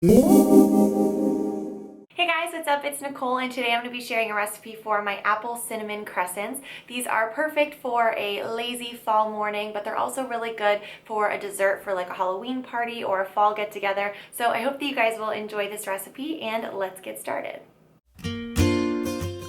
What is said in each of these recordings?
Hey guys, what's up? It's Nicole, and today I'm going to be sharing a recipe for my apple cinnamon crescents. These are perfect for a lazy fall morning, but they're also really good for a dessert for like a Halloween party or a fall get-together. So I hope that you guys will enjoy this recipe, and let's get started.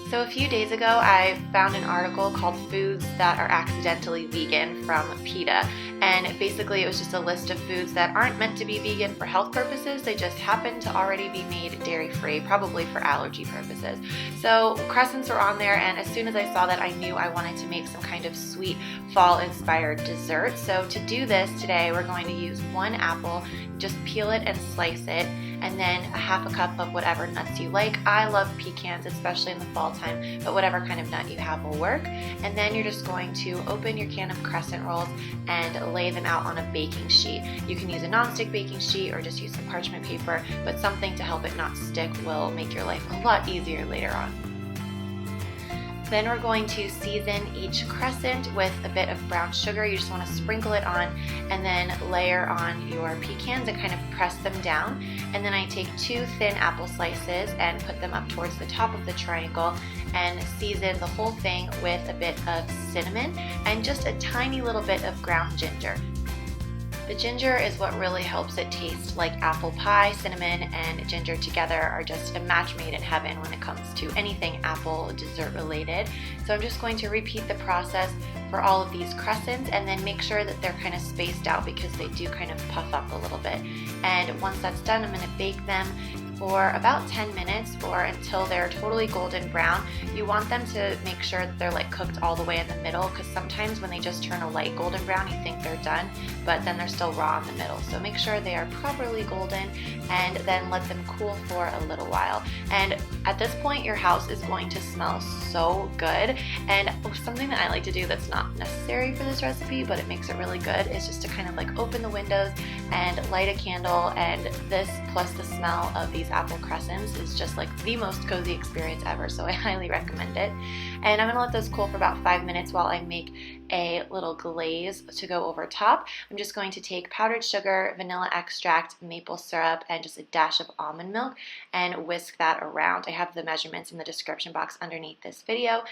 So a few days ago, I found an article called Foods That Are Accidentally Vegan from PETA. And basically it was just a list of foods that aren't meant to be vegan for health purposes. They just happen to already be made dairy-free, probably for allergy purposes. So crescents were on there, and as soon as I saw that, I knew I wanted to make some kind of sweet fall-inspired dessert. So to do this today, we're going to use one apple, just peel it and slice it, and then a half a cup of whatever nuts you like. I love pecans, especially in the fall time, but whatever kind of nut you have will work. And then you're just going to open your can of crescent rolls and lay them out on a baking sheet. You can use a non-stick baking sheet or just use some parchment paper, but something to help it not stick will make your life a lot easier later on. Then we're going to season each crescent with a bit of brown sugar. You just want to sprinkle it on and then layer on your pecans and kind of press them down. And then I take 2 thin apple slices and put them up towards the top of the triangle and season the whole thing with a bit of cinnamon and just a tiny little bit of ground ginger. The ginger is what really helps it taste like apple pie. Cinnamon and ginger together are just a match made in heaven when it comes to anything apple dessert related. So I'm just going to repeat the process for all of these crescents and then make sure that they're kind of spaced out because they do kind of puff up a little bit. And once that's done, I'm going to bake them for about 10 minutes or until they're totally golden brown. You want them to make sure that they're like cooked all the way in the middle, because sometimes when they just turn a light golden brown you think they're done, but then they're still raw in the middle. So make sure they are properly golden and then let them cool for a little while. And at this point your house is going to smell so good. And something that I like to do that's not necessary for this recipe but it makes it really good is just to kind of like open the windows and light a candle, and this plus the smell of these apple crescents is just like the most cozy experience ever, so I highly recommend it. And I'm gonna let those cool for about 5 minutes while I make a little glaze to go over top. I'm just going to take powdered sugar, vanilla extract, maple syrup, and just a dash of almond milk and whisk that around. I have the measurements in the description box underneath this video.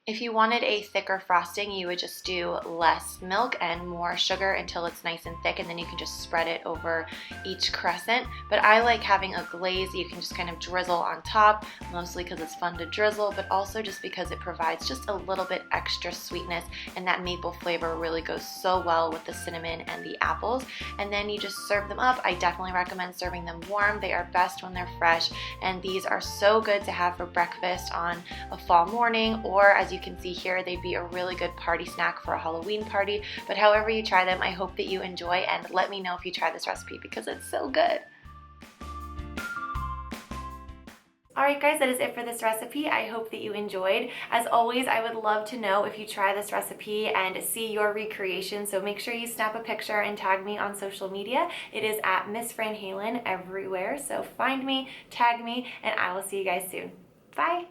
If you wanted a thicker frosting, you would just do less milk and more sugar until it's nice and thick, and then you can just spread it over each crescent. But I like having a glaze you can just kind of drizzle on top, mostly because it's fun to drizzle, but also just because it provides just a little bit extra sweetness, and that maple flavor really goes so well with the cinnamon and the apples. And then you just serve them up. I definitely recommend serving them warm. They are best when they're fresh, and these are so good to have for breakfast on a fall morning, or as you can see here, they'd be a really good party snack for a Halloween party. But however you try them, I hope that you enjoy, and let me know if you try this recipe because it's so good. Alright guys, that is it for this recipe. I hope that you enjoyed. As always, I would love to know if you try this recipe and see your recreation, so make sure you snap a picture and tag me on social media. It is at MissVranHalen everywhere, so find me, tag me, and I will see you guys soon. Bye!